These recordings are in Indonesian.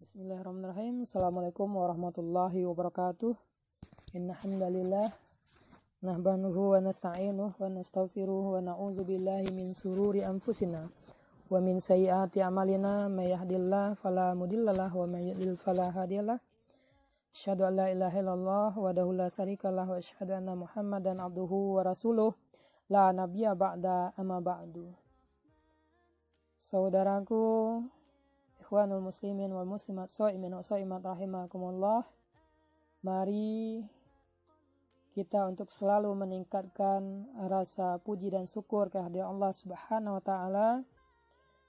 Bismillahirrahmanirrahim. Assalamualaikum warahmatullahi wabarakatuh. Inna hamdalillah nahmaduhu wa nasta'inuhu wa nastaghfiruhu wa na'udzu billahi min sururi anfusina wa min sayyiati a'malina may yahdihillahu fala mudhillalah wa may yudhlil fala hadiyalah. Asyhadu an la ilaha illallah wahdahu la syarikalah wa asyhadu anna Muhammadan abduhu wa rasuluh la nabiyya ba'da amma ba'du. Saudaraku, ikhwanul muslimin wal muslimat, shaimin wa shaimat rahimakumullah. Mari kita untuk selalu meningkatkan rasa puji dan syukur kehadirat Allah Subhanahu wa taala,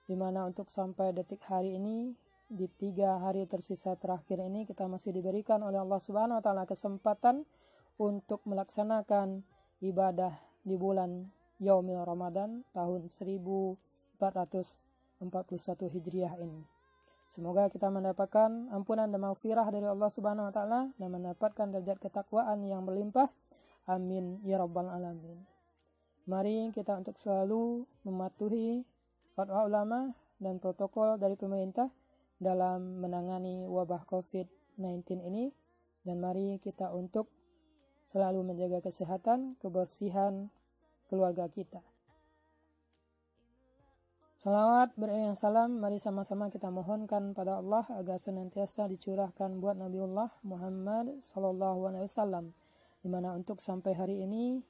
di mana untuk sampai detik hari ini, di 3 hari tersisa terakhir ini, kita masih diberikan oleh Allah Subhanahu wa taala kesempatan untuk melaksanakan ibadah di bulan Yaumil Ramadan tahun 1441 Hijriah ini. Semoga kita mendapatkan ampunan dan maghfirah dari Allah Subhanahu wa taala dan mendapatkan derajat ketakwaan yang berlimpah. Amin ya rabbal alamin. Mari kita untuk selalu mematuhi fatwa ulama dan protokol dari pemerintah dalam menangani wabah COVID-19 ini, dan mari kita untuk selalu menjaga kesehatan, kebersihan keluarga kita. Salawat beriringan salam, mari sama-sama kita mohonkan pada Allah agar senantiasa dicurahkan buat Nabiullah Muhammad SAW, di mana untuk sampai hari ini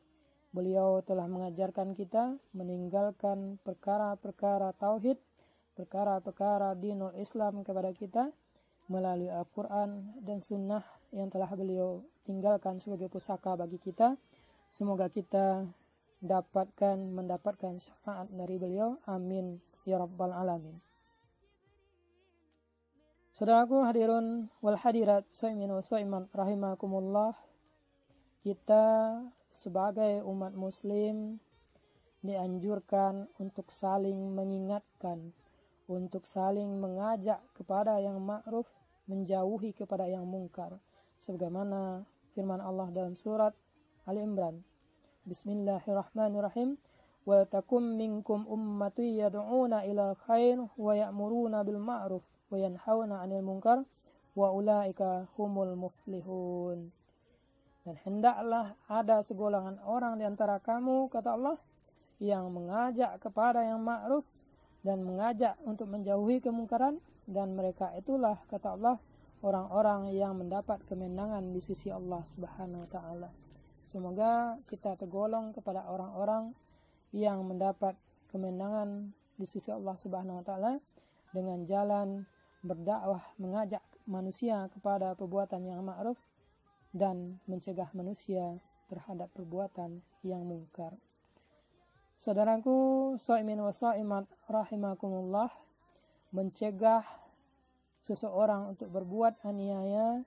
beliau telah mengajarkan kita meninggalkan perkara-perkara tauhid, perkara-perkara dinul Islam kepada kita melalui Al-Quran dan Sunnah yang telah beliau tinggalkan sebagai pusaka bagi kita. Semoga kita mendapatkan syafaat dari beliau. Amin ya rabbal alamin. Saudaraku hadirun wal hadirat, shaimin wa shaimat rahimakumullah. Kita sebagai umat muslim dianjurkan untuk saling mengingatkan, untuk saling mengajak kepada yang ma'ruf, menjauhi kepada yang mungkar, sebagaimana firman Allah dalam surat Ali Imran. Bismillahirrahmanirrahim. Wa takum minkum ummatun yad'una ila khair wa ya'muruna bil ma'ruf wa yanhauna 'anil munkar wa ulaika humul muflihun. Dan hendaklah ada segolongan orang di antara kamu, kata Allah, yang mengajak kepada yang ma'ruf dan mengajak untuk menjauhi kemungkaran, dan mereka itulah, kata Allah, orang-orang yang mendapat kemenangan di sisi Allah Subhanahu wa taala. Semoga kita tergolong kepada orang-orang yang mendapat kemenangan di sisi Allah Subhanahu wa taala dengan jalan berdakwah, mengajak manusia kepada perbuatan yang ma'ruf dan mencegah manusia terhadap perbuatan yang mungkar. Saudaraku, shaimin wa shaimat rahimakumullah, mencegah seseorang untuk berbuat aniaya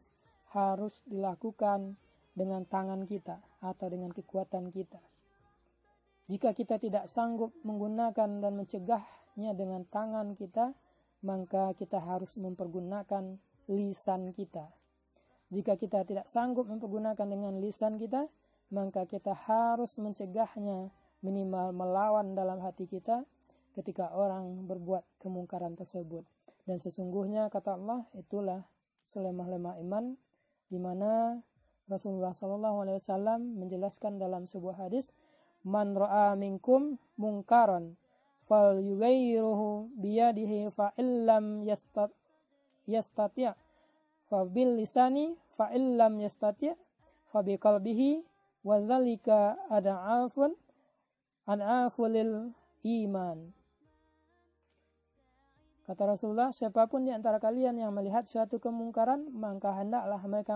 harus dilakukan dengan tangan kita atau dengan kekuatan kita. Jika kita tidak sanggup menggunakan dan mencegahnya dengan tangan kita, maka kita harus mempergunakan lisan kita. Jika kita tidak sanggup mempergunakan dengan lisan kita, maka kita harus mencegahnya, minimal melawan dalam hati kita ketika orang berbuat kemungkaran tersebut. Dan sesungguhnya, kata Allah, itulah selemah-lemah iman, di mana Rasulullah SAW menjelaskan dalam sebuah hadis, man ra'a minkum mungkaran fal yughayyiruhu biyadihi fa illam yastati' fa bil lisani fa illam yastati' fa bi qalbihi wa dzalika ad'afun an'afulil iman. Kata Rasulullah, siapapun di antara kalian yang melihat suatu kemungkaran, maka hendaklah mereka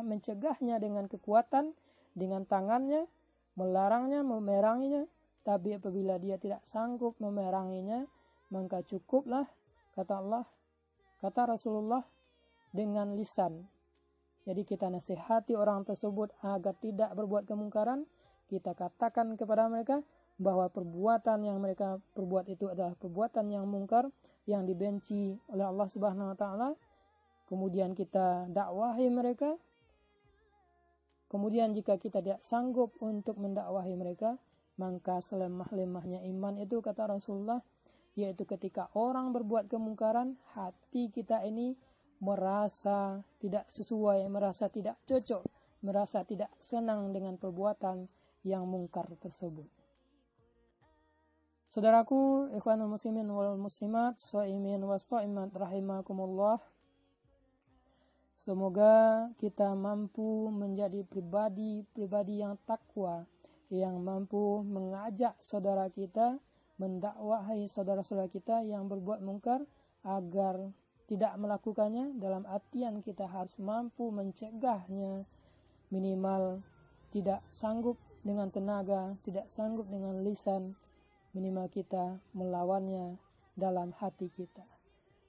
mencegahnya dengan kekuatan, dengan tangannya, melarangnya, memeranginya. Tapi apabila dia tidak sanggup memeranginya, maka cukuplah, kata Allah, kata Rasulullah, dengan lisan. Jadi kita nasihati orang tersebut agar tidak berbuat kemungkaran. Kita katakan kepada mereka bahwa perbuatan yang mereka perbuat itu adalah perbuatan yang mungkar, yang dibenci oleh Allah Subhanahu wa taala. Kemudian kita dakwahi mereka. Kemudian jika kita tidak sanggup untuk mendakwahi mereka, maka selemah-lemahnya iman itu, kata Rasulullah, yaitu ketika orang berbuat kemungkaran, hati kita ini merasa tidak sesuai, merasa tidak cocok, merasa tidak senang dengan perbuatan yang mungkar tersebut. Saudaraku, ikhwanul muslimin wal muslimat, shaimin was shaimat rahimakumullah. Semoga kita mampu menjadi pribadi yang takwa, yang mampu mengajak saudara kita, mendakwahi saudara-saudara kita yang berbuat mungkar agar tidak melakukannya. Dalam artian kita harus mampu mencegahnya, minimal tidak sanggup dengan tenaga, tidak sanggup dengan lisan, minimal kita melawannya dalam hati kita.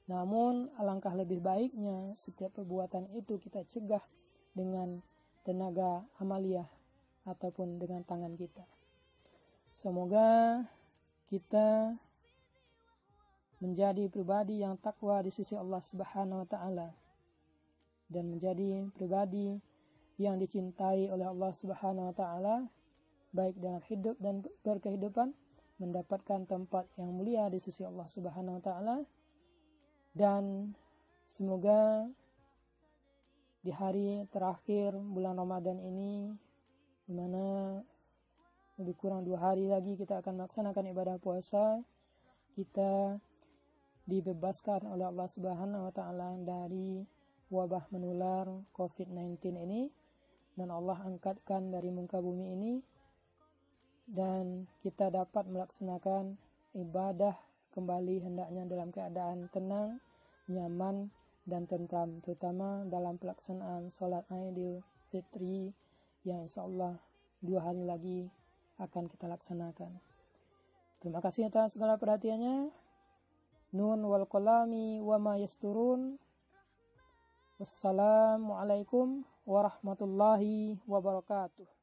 Namun alangkah lebih baiknya setiap perbuatan itu kita cegah dengan tenaga amaliyah ataupun dengan tangan kita. Semoga kita menjadi pribadi yang takwa di sisi Allah Subhanahu wa taala dan menjadi pribadi yang dicintai oleh Allah Subhanahu wa taala baik dalam hidup dan berkehidupan, mendapatkan tempat yang mulia di sisi Allah Subhanahu wa taala. Dan semoga di hari terakhir bulan Ramadan ini, di mana lebih kurang 2 hari lagi kita akan melaksanakan ibadah puasa, kita dibebaskan oleh Allah Subhanahu wa taala dari wabah menular COVID-19 ini, dan Allah angkatkan dari muka bumi ini, dan kita dapat melaksanakan ibadah kembali hendaknya dalam keadaan tenang, nyaman, dan tentram, terutama dalam pelaksanaan sholat Idul Fitri yang insyaAllah 2 hari lagi akan kita laksanakan. Terima kasih atas segala perhatiannya. Nun wal qalami wa ma yasturun. Wassalamualaikum warahmatullahi wabarakatuh.